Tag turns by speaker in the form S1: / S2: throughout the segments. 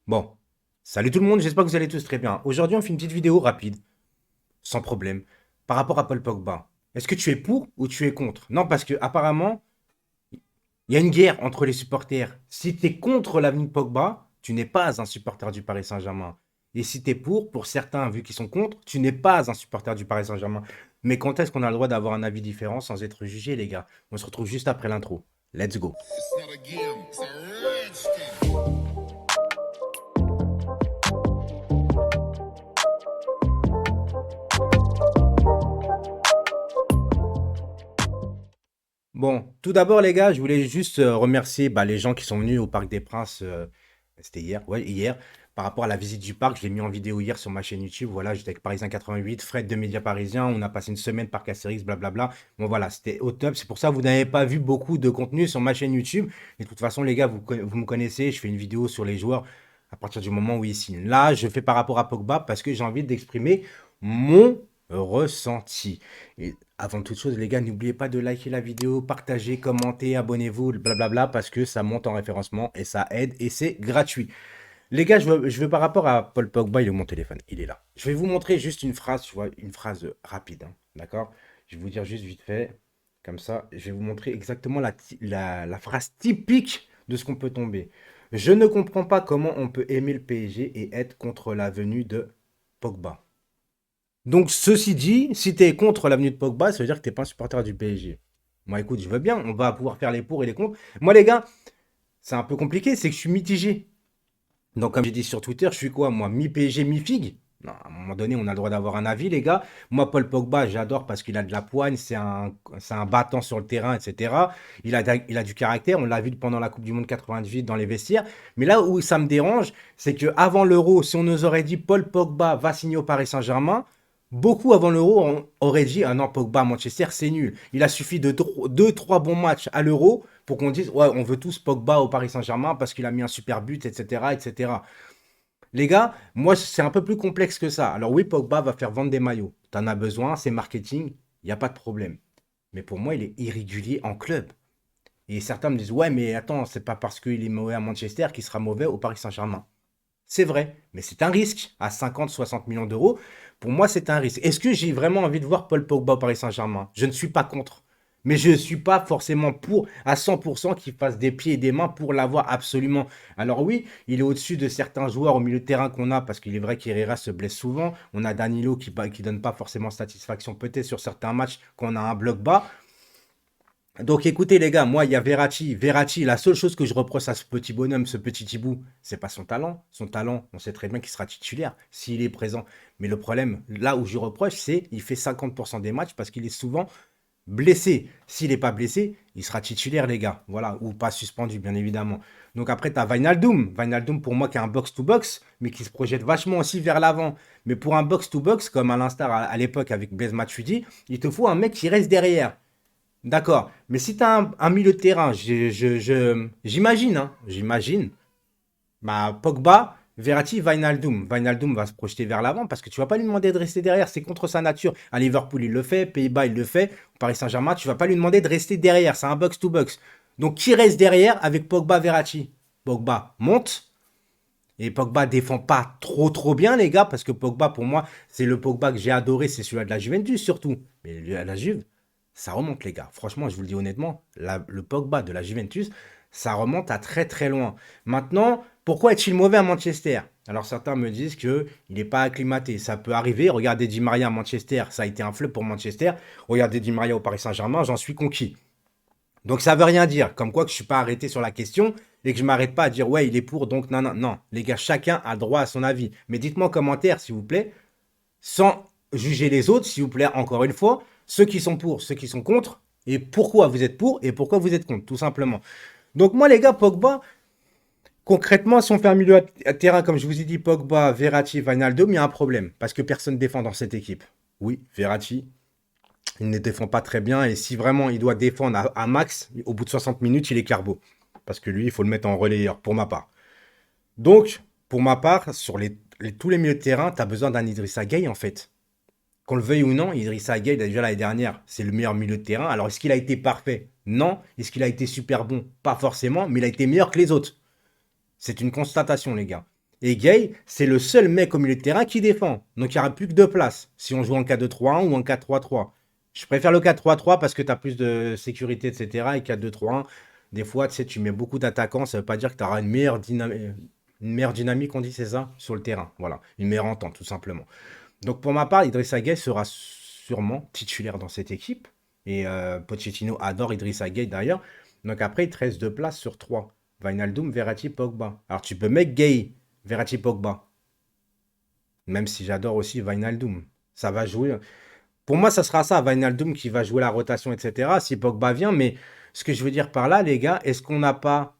S1: Bon, salut tout le monde, j'espère que vous allez tous très bien. Aujourd'hui, on fait une petite vidéo rapide, sans problème, par rapport à Paul Pogba. Est-ce que tu es pour ou tu es contre? Non, parce que apparemment, il y a une guerre entre les supporters. Si tu es contre l'avenue de Pogba, tu n'es pas un supporter du Paris Saint-Germain. Et si tu es pour certains, vu qu'ils sont contre, tu n'es pas un supporter du Paris Saint-Germain. Mais quand est-ce qu'on a le droit d'avoir un avis différent sans être jugé, les gars? On se retrouve juste après l'intro. Let's go.
S2: It's not a game, it's a rich thing.
S1: Bon, tout d'abord, les gars, je voulais juste remercier les gens qui sont venus au Parc des Princes. C'était hier, ouais, hier. Par rapport à la visite du parc, je l'ai mis en vidéo hier sur ma chaîne YouTube. Voilà, j'étais avec Parisien 88, Fred de Média Parisien. On a passé une semaine Parc Astérix, blablabla. Bon, voilà, c'était au top. C'est pour ça que vous n'avez pas vu beaucoup de contenu sur ma chaîne YouTube. Et de toute façon, les gars, vous me connaissez. Je fais une vidéo sur les joueurs à partir du moment où ils signent. Là, je fais par rapport à Pogba parce que j'ai envie d'exprimer mon ressenti. Et avant toute chose, les gars, n'oubliez pas de liker la vidéo, partager, commenter, abonnez-vous, blablabla, parce que ça monte en référencement et ça aide et c'est gratuit. Les gars, je veux par rapport à Paul Pogba, il est où mon téléphone? Il est là. Je vais vous montrer juste une phrase, tu vois, une phrase rapide, hein, d'accord? Je vais vous dire juste vite fait, comme ça, je vais vous montrer exactement la phrase typique de ce qu'on peut tomber. Je ne comprends pas comment on peut aimer le PSG et être contre la venue de Pogba. Donc, ceci dit, si tu es contre l'avenue de Pogba, ça veut dire que tu n'es pas un supporter du PSG. Moi, écoute, je veux bien, on va pouvoir faire les pour et les contre. Moi, les gars, c'est un peu compliqué, c'est que je suis mitigé. Donc, comme j'ai dit sur Twitter, je suis quoi, moi, mi-PSG, mi-figue? Non, à un moment donné, on a le droit d'avoir un avis, les gars. Moi, Paul Pogba, j'adore parce qu'il a de la poigne, c'est un battant sur le terrain, etc. Il a du caractère, on l'a vu pendant la Coupe du Monde 98 dans les vestiaires. Mais là où ça me dérange, c'est qu'avant l'Euro, si on nous aurait dit Paul Pogba va signer au Paris Saint-Germain, beaucoup avant l'Euro auraient dit ah non, Pogba à Manchester, c'est nul. Il a suffi de 2-3 bons matchs à l'Euro pour qu'on dise ouais, on veut tous Pogba au Paris Saint-Germain parce qu'il a mis un super but, etc., etc. Les gars, moi, c'est un peu plus complexe que ça. Alors oui, Pogba va faire vendre des maillots. T'en as besoin, c'est marketing, il n'y a pas de problème. Mais pour moi, il est irrégulier en club. Et certains me disent, ouais, mais attends, c'est pas parce qu'il est mauvais à Manchester qu'il sera mauvais au Paris Saint-Germain. C'est vrai, mais c'est un risque. À 50-60 millions d'euros, pour moi, c'est un risque. Est-ce que j'ai vraiment envie de voir Paul Pogba au Paris Saint-Germain? Je ne suis pas contre. Mais je ne suis pas forcément pour à 100% qu'il fasse des pieds et des mains pour l'avoir absolument. Alors oui, il est au-dessus de certains joueurs au milieu de terrain qu'on a, parce qu'il est vrai qu'Herrera se blesse souvent. On a Danilo qui donne pas forcément satisfaction peut-être sur certains matchs quand on a un bloc bas. Donc écoutez les gars, moi il y a Verratti. Verratti, la seule chose que je reproche à ce petit bonhomme, ce petit Thibou, c'est pas son talent. Son talent, on sait très bien qu'il sera titulaire s'il est présent. Mais le problème, là où je reproche, c'est qu'il fait 50% des matchs parce qu'il est souvent blessé. S'il n'est pas blessé, il sera titulaire les gars. Voilà, ou pas suspendu bien évidemment. Donc après tu as Wijnaldum. Wijnaldum pour moi qui est un box-to-box, mais qui se projette vachement aussi vers l'avant. Mais pour un box-to-box, comme à l'instar à l'époque avec Blaise Matuidi, il te faut un mec qui reste derrière. D'accord. Mais si tu as un milieu de terrain, j'imagine, hein, j'imagine, Pogba, Verratti, Wijnaldum. Wijnaldum va se projeter vers l'avant parce que tu vas pas lui demander de rester derrière, c'est contre sa nature. À Liverpool, il le fait, Pays-Bas, il le fait, Paris Saint-Germain, tu vas pas lui demander de rester derrière, c'est un box-to-box. Donc qui reste derrière avec Pogba, Verratti? Pogba monte et Pogba défend pas trop bien les gars parce que Pogba pour moi, c'est le Pogba que j'ai adoré, c'est celui de la Juventus surtout. Mais la Juve, ça remonte les gars. Franchement, je vous le dis honnêtement, le Pogba de la Juventus, ça remonte à très très loin. Maintenant, pourquoi est-il mauvais à Manchester? Alors certains me disent que il n'est pas acclimaté. Ça peut arriver. Regardez Di Maria à Manchester, ça a été un flop pour Manchester. Regardez Di Maria au Paris Saint-Germain, j'en suis conquis. Donc ça veut rien dire. Comme quoi que je suis pas arrêté sur la question et que je m'arrête pas à dire ouais il est pour donc non non non. Les gars, chacun a droit à son avis. Mais dites-moi en commentaire s'il vous plaît, sans juger les autres s'il vous plaît encore une fois, ceux qui sont pour, ceux qui sont contre et pourquoi vous êtes pour et pourquoi vous êtes contre tout simplement. Donc moi les gars, Pogba, concrètement, si on fait un milieu à terrain, comme je vous ai dit, Pogba, Verratti, Wijnaldum, il y a un problème. Parce que personne ne défend dans cette équipe. Oui, Verratti, il ne défend pas très bien. Et si vraiment il doit défendre à max, au bout de 60 minutes, il est carbo. Parce que lui, il faut le mettre en relayeur, pour ma part. Donc, pour ma part, sur tous les milieux de terrain, tu as besoin d'un Idrissa Gueye, en fait. Qu'on le veuille ou non, Idrissa Gueye, déjà l'année dernière, c'est le meilleur milieu de terrain. Alors, est-ce qu'il a été parfait? Non. Est-ce qu'il a été super bon? Pas forcément, mais il a été meilleur que les autres. C'est une constatation, les gars. Et Gay, c'est le seul mec au milieu de terrain qui défend. Donc, il n'y aura plus que deux places. Si on joue en 4-2-3-1 ou en 4-3-3. Je préfère le 4-3-3 parce que tu as plus de sécurité, etc. Et 4-2-3-1, des fois, tu sais, tu mets beaucoup d'attaquants. Ça ne veut pas dire que tu auras une meilleure dynamique, on dit, c'est ça, sur le terrain. Voilà. Une meilleure entente, tout simplement. Donc, pour ma part, Idrissa Gueye sera sûrement titulaire dans cette équipe. Et Pochettino adore Idrissa Gueye d'ailleurs. Donc, après, il te reste deux places sur trois. Wijnaldum, Verratti, Pogba. Alors, tu peux mettre Gueye, Verratti, Pogba. Même si j'adore aussi Wijnaldum. Ça va jouer. Pour moi, ça sera ça, Wijnaldum qui va jouer la rotation, etc. Si Pogba vient. Mais ce que je veux dire par là, les gars, est-ce qu'on n'a pas,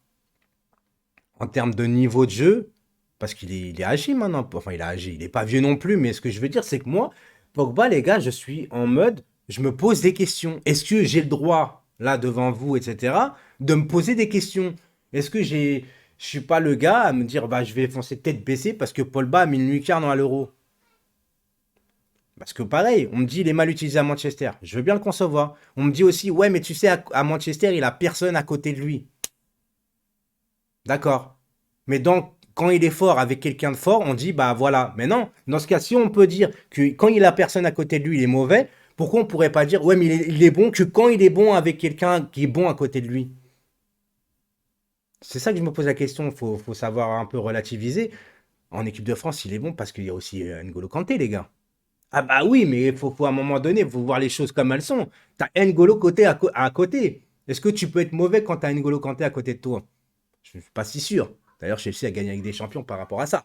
S1: en termes de niveau de jeu, parce qu'il est âgé maintenant. Enfin, il est âgé. Il n'est pas vieux non plus. Mais ce que je veux dire, c'est que moi, Pogba, les gars, je suis en mode, je me pose des questions. Est-ce que j'ai le droit, là, devant vous, etc., de me poser des questions? Est-ce que je suis pas le gars à me dire, bah, je vais foncer tête baissée parce que Pogba a mis une lucarne à l'euro? Parce que pareil, on me dit il est mal utilisé à Manchester. Je veux bien le concevoir. On me dit aussi, ouais, mais tu sais, à Manchester, il a personne à côté de lui. D'accord. Mais donc, quand il est fort avec quelqu'un de fort, on dit, bah voilà. Mais non, dans ce cas, si on peut dire que quand il a personne à côté de lui, il est mauvais, pourquoi on pourrait pas dire, ouais, mais il est bon que quand il est bon avec quelqu'un qui est bon à côté de lui? C'est ça que je me pose la question. Faut savoir un peu relativiser. En équipe de France, il est bon parce qu'il y a aussi N'Golo Kanté, les gars. Ah bah oui, mais faut à un moment donné, faut voir les choses comme elles sont. T'as N'Golo Kanté à côté. Est-ce que tu peux être mauvais quand t'as N'Golo Kanté à côté de toi? Je ne suis pas si sûr. D'ailleurs, Chelsea a gagné avec des champions par rapport à ça.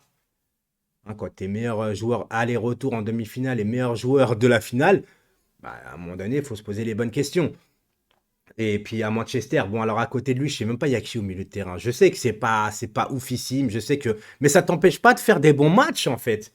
S1: Hein, quand t'es meilleur joueur aller-retour en demi-finale et meilleur joueur de la finale, bah, à un moment donné, il faut se poser les bonnes questions. Et puis à Manchester, bon alors à côté de lui, je sais même pas il y a qui au milieu de terrain. Je sais que c'est pas oufissime, je sais que mais ça t'empêche pas de faire des bons matchs en fait.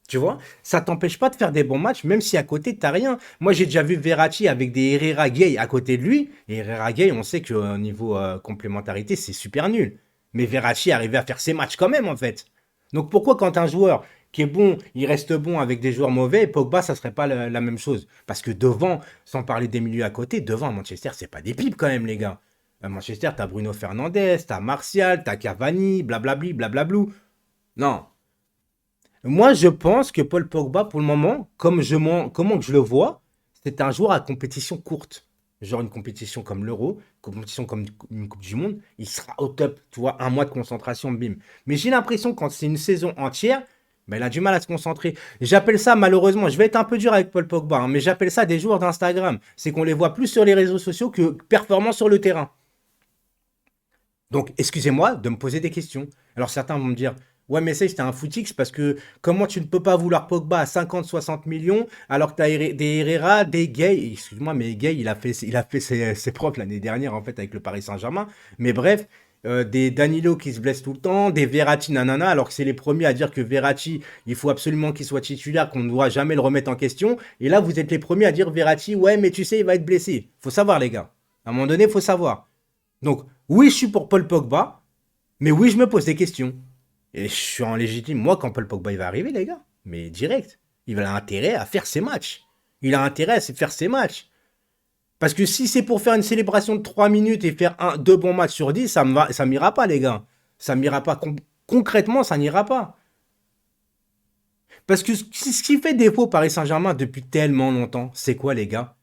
S1: Tu vois? Ça t'empêche pas de faire des bons matchs même si à côté t'as rien. Moi j'ai déjà vu Verratti avec des Herrera Gueye à côté de lui et Herrera Gueye, on sait que niveau complémentarité, c'est super nul. Mais Verratti arrivait à faire ses matchs quand même en fait. Donc pourquoi quand un joueur qui est bon, il reste bon avec des joueurs mauvais, et Pogba, ça serait pas la même chose? Parce que devant, sans parler des milieux à côté, devant à Manchester, c'est pas des pipes quand même, les gars. À Manchester, t'as Bruno Fernandes, t'as Martial, t'as Cavani, blablabli, blablablou. Non. Moi, je pense que Paul Pogba, pour le moment, comment que je le vois, c'est un joueur à compétition courte. Genre une compétition comme l'Euro, une compétition comme une Coupe du Monde, il sera au top, tu vois, un mois de concentration, bim. Mais j'ai l'impression quand c'est une saison entière, ben, il a du mal à se concentrer. J'appelle ça, malheureusement, je vais être un peu dur avec Paul Pogba, hein, mais j'appelle ça des joueurs d'Instagram. C'est qu'on les voit plus sur les réseaux sociaux que performants sur le terrain. Donc, excusez-moi de me poser des questions. Alors, certains vont me dire, ouais, mais ça, c'était un footix parce que comment tu ne peux pas vouloir Pogba à 50-60 millions alors que tu as des Herrera, des Gay. Excuse-moi, mais Gay, il a fait ses preuves l'année dernière, en fait, avec le Paris Saint-Germain. Mais bref, des Danilo qui se blessent tout le temps, des Verratti, nanana, alors que c'est les premiers à dire que Verratti, il faut absolument qu'il soit titulaire, qu'on ne doit jamais le remettre en question. Et là, vous êtes les premiers à dire Verratti, ouais, mais tu sais, il va être blessé. Faut savoir, les gars. À un moment donné, il faut savoir. Donc, oui, je suis pour Paul Pogba, mais oui, je me pose des questions. Et je suis en légitime. Moi, quand Paul Pogba il va arriver, les gars, mais direct, il a intérêt à faire ses matchs. Il a intérêt à faire ses matchs. Parce que si c'est pour faire une célébration de 3 minutes et faire deux bons matchs sur 10, ça m'ira pas, les gars. Ça m'ira pas. Concrètement, ça n'ira pas. Parce que ce qui fait défaut au Paris Saint-Germain depuis tellement longtemps, c'est quoi, les gars?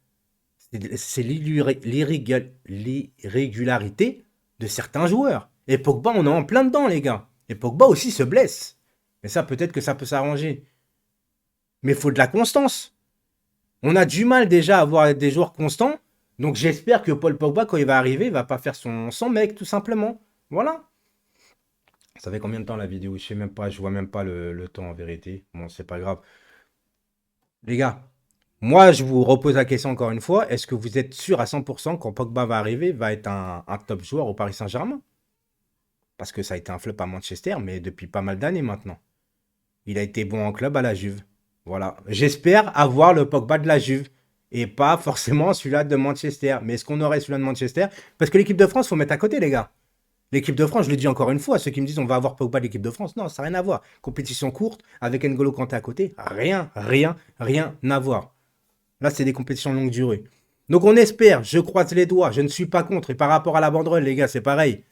S1: C'est l'irrégularité de certains joueurs. Et Pogba, on est en plein dedans, les gars. Et Pogba aussi se blesse. Mais ça, peut-être que ça peut s'arranger. Mais il faut de la constance. On a du mal déjà à avoir des joueurs constants. Donc j'espère que Paul Pogba, quand il va arriver, il va pas faire son mec, tout simplement. Voilà. Ça fait combien de temps la vidéo? Je sais même pas, je vois même pas le temps en vérité. Bon, c'est pas grave. Les gars, moi, je vous repose la question encore une fois. Est-ce que vous êtes sûr à 100% quand Pogba va arriver, va être un top joueur au Paris Saint-Germain? Parce que ça a été un flop à Manchester, mais depuis pas mal d'années maintenant. Il a été bon en club à la Juve. Voilà. J'espère avoir le Pogba de la Juve. Et pas forcément celui-là de Manchester. Mais est-ce qu'on aurait celui-là de Manchester? Parce que l'équipe de France, faut mettre à côté, les gars. L'équipe de France, je le dis encore une fois, ceux qui me disent on va avoir Pogba de l'équipe de France, non, ça n'a rien à voir. Compétition courte, avec N'Golo Kanté à côté, rien, rien, rien à voir. Là, c'est des compétitions longue durée. Donc on espère, je croise les doigts, je ne suis pas contre. Et par rapport à la banderole, les gars, c'est pareil.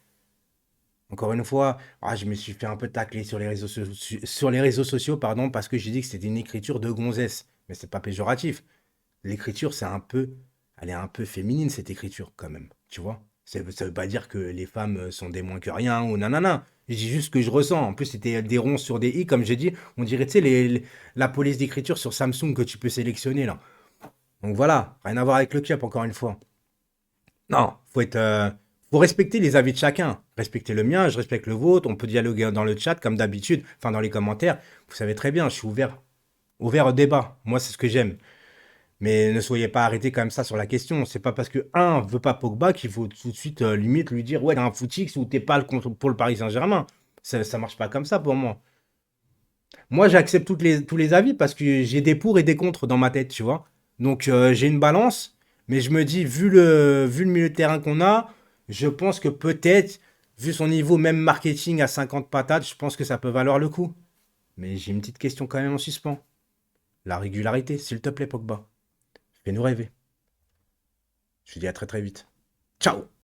S1: Encore une fois, je me suis fait un peu tacler sur les réseaux sociaux, pardon, parce que j'ai dit que c'était une écriture de gonzesse. Mais c'est pas péjoratif. L'écriture, elle est un peu féminine, cette écriture, quand même. Tu vois? Ça veut pas dire que les femmes sont des moins que rien ou nanana. Je dis juste ce que je ressens. En plus, c'était des ronds sur des i, comme j'ai dit. On dirait, tu sais, la police d'écriture sur Samsung que tu peux sélectionner, là. Donc voilà, rien à voir avec le cap, encore une fois. Non, faut respecter les avis de chacun. Respecter le mien, je respecte le vôtre. On peut dialoguer dans le chat, comme d'habitude, enfin, dans les commentaires. Vous savez très bien, je suis ouvert au débat. Moi, c'est ce que j'aime. Mais ne soyez pas arrêtés comme ça sur la question. C'est pas parce que un veut pas Pogba qu'il faut tout de suite limite lui dire ouais t'as un footix ou t'es pas pour le Paris Saint-Germain. Ça marche pas comme ça pour moi. Moi j'accepte tous les avis parce que j'ai des pour et des contre dans ma tête, tu vois. Donc j'ai une balance, mais je me dis vu le milieu de terrain qu'on a, je pense que peut-être vu son niveau même marketing à 50 patates, je pense que ça peut valoir le coup. Mais j'ai une petite question quand même en suspens. La régularité, s'il te plaît Pogba. Fais-nous rêver. Je te dis à très très vite. Ciao!